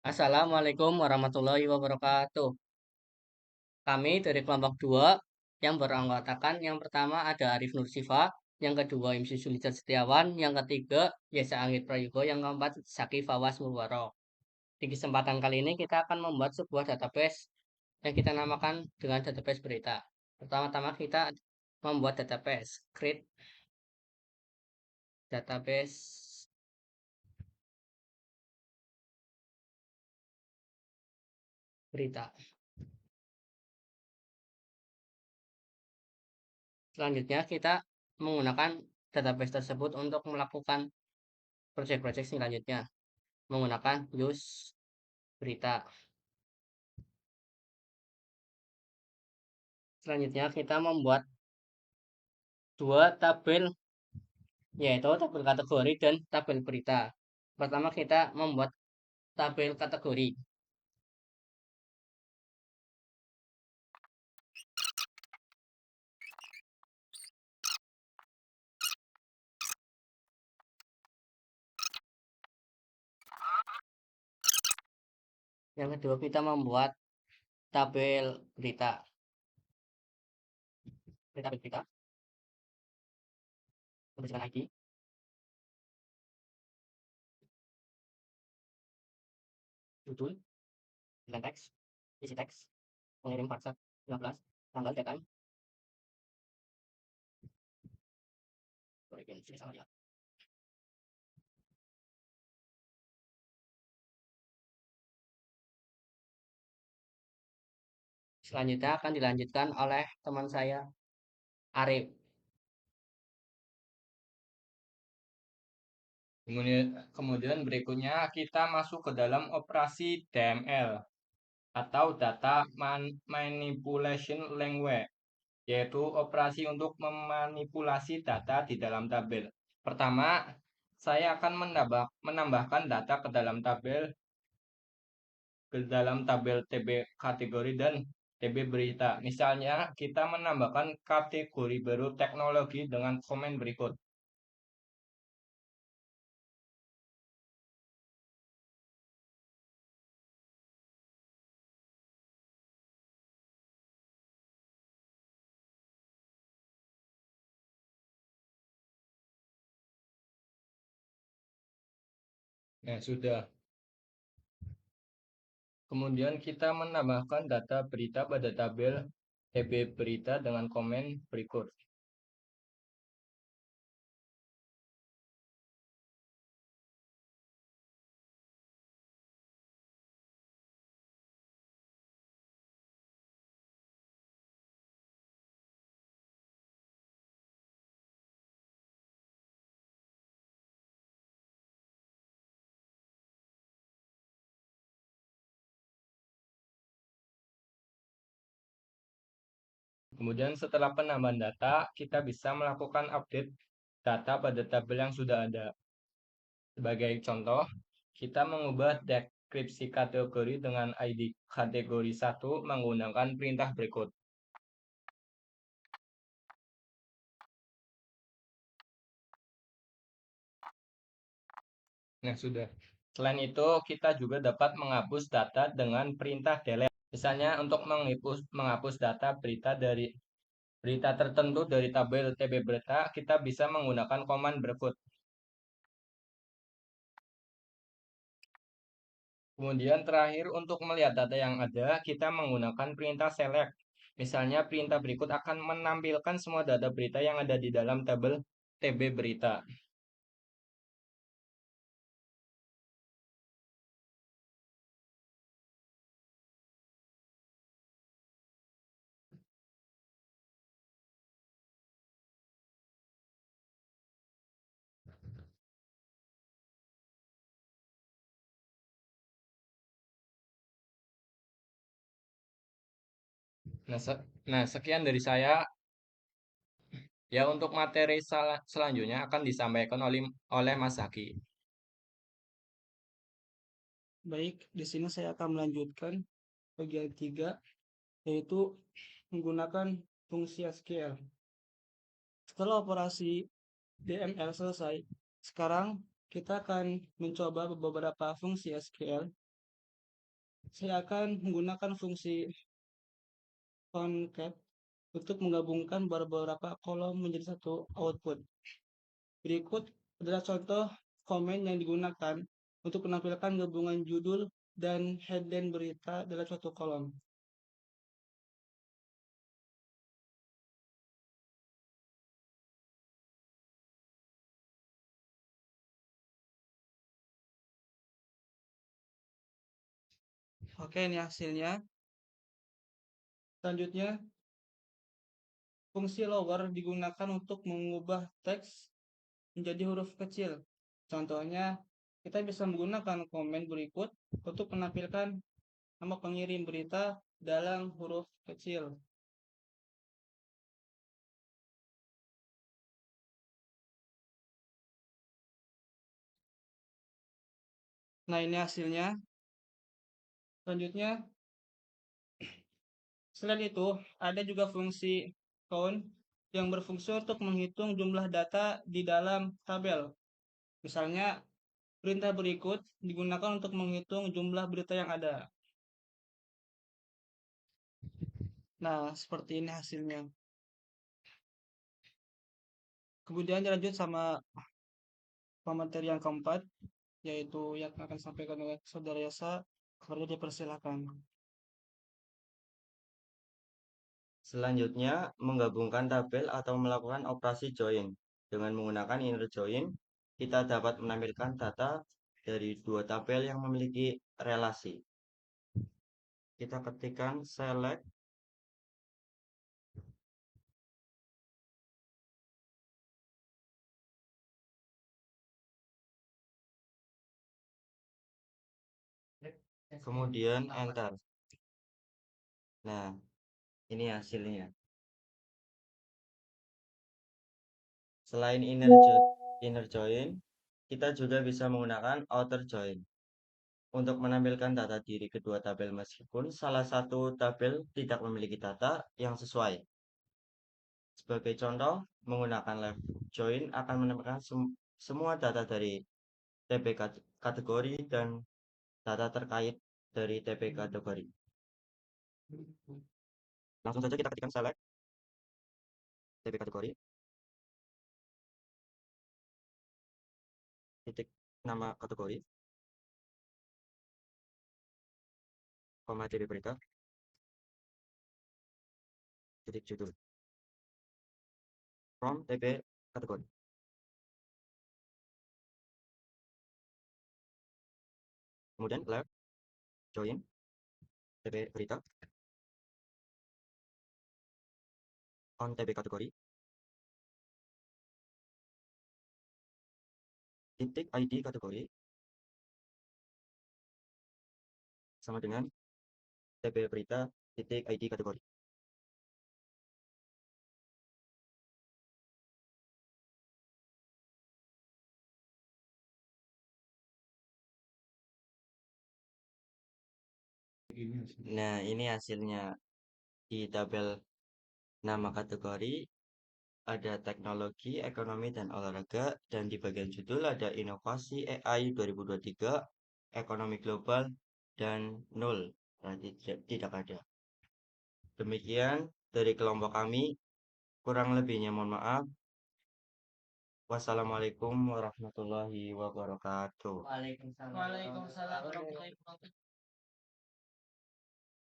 Assalamualaikum warahmatullahi wabarakatuh. Kami dari kelompok 2 yang beranggotakan yang pertama ada Arif Nur Sifa, yang kedua Imsi Sulijan Setiawan, yang ketiga Yesa Anggit Prayogo, yang keempat Zaki Fawas Mulwaro. Di kesempatan kali ini kita akan membuat sebuah database yang kita namakan dengan database berita. Pertama-tama kita membuat database, create database berita. Selanjutnya kita menggunakan database tersebut untuk melakukan proyek-proyek selanjutnya menggunakan use berita. Selanjutnya kita membuat dua tabel, yaitu tabel kategori dan tabel berita. Pertama kita membuat tabel kategori. Yang kedua kita membuat tabel berita. Tabel berita, tuliskan ID, judul, dengan teks, isi teks, pengirim WhatsApp 15, tanggal deadline. Sini salah ya. Selanjutnya akan dilanjutkan oleh teman saya Arif. Kemudian berikutnya kita masuk ke dalam operasi DML atau Data Manipulation Language, yaitu operasi untuk memanipulasi data di dalam tabel. Pertama, saya akan menambahkan data ke dalam tabel TB kategori dan TB berita. Misalnya, kita menambahkan kategori baru teknologi dengan komen berikut. Nah, sudah. Kemudian kita menambahkan data berita pada tabel TB berita dengan komen berikut. Kemudian setelah penambahan data, kita bisa melakukan update data pada tabel yang sudah ada. Sebagai contoh, kita mengubah deskripsi kategori dengan ID kategori 1 menggunakan perintah berikut. Nah, sudah. Selain itu, kita juga dapat menghapus data dengan perintah delete. Misalnya, untuk menghapus data berita dari berita tertentu dari tabel TB berita, kita bisa menggunakan command berikut. Kemudian terakhir, untuk melihat data yang ada, kita menggunakan perintah select. Misalnya, perintah berikut akan menampilkan semua data berita yang ada di dalam tabel TB berita. Nah, sekian dari saya. Ya, untuk materi selanjutnya akan disampaikan oleh Mas Zaki. Baik, di sini saya akan melanjutkan bagian 3, yaitu menggunakan fungsi SQL. Setelah operasi DML selesai, sekarang kita akan mencoba beberapa fungsi SQL saya akan menggunakan fungsi concat untuk menggabungkan beberapa kolom menjadi satu output. Berikut adalah contoh komen yang digunakan untuk menampilkan gabungan judul dan headline berita dalam suatu kolom. Oke, ini hasilnya. Selanjutnya, fungsi lower digunakan untuk mengubah teks menjadi huruf kecil. Contohnya, kita bisa menggunakan komen berikut untuk menampilkan nama pengirim berita dalam huruf kecil. Nah, ini hasilnya. Selanjutnya, selain itu, ada juga fungsi count yang berfungsi untuk menghitung jumlah data di dalam tabel. Misalnya, perintah berikut digunakan untuk menghitung jumlah berita yang ada. Nah, seperti ini hasilnya. Kemudian dilanjut sama materi yang keempat, yaitu yang akan disampaikan oleh Saudara Yasa. Kepada dipersilakan. Selanjutnya, menggabungkan tabel atau melakukan operasi join. Dengan menggunakan inner join, kita dapat menampilkan data dari dua tabel yang memiliki relasi. Kita ketikkan select kemudian enter. Nah, ini hasilnya. Selain inner join, kita juga bisa menggunakan outer join untuk menampilkan data diri kedua tabel meskipun salah satu tabel tidak memiliki data yang sesuai. Sebagai contoh, menggunakan left join akan menampilkan semua data dari TP kategori dan data terkait dari TP kategori. Langsung saja kita ketikkan select TP kategori, titik nama kategori, koma TP berita, titik judul, from TP kategori. Kemudian left join TP berita on TP kategori, titik ID kategori sama dengan TP berita titik ID kategori. Nah, ini hasilnya. Di tabel nama kategori ada teknologi, ekonomi, dan olahraga, dan di bagian judul ada inovasi AI 2023, ekonomi global, dan 0. Berarti tidak ada. Demikian dari kelompok kami, kurang lebihnya mohon maaf. Wassalamualaikum warahmatullahi wabarakatuh. Waalaikumsalam. Waalaikumsalam warahmatullahi wabarakatuh.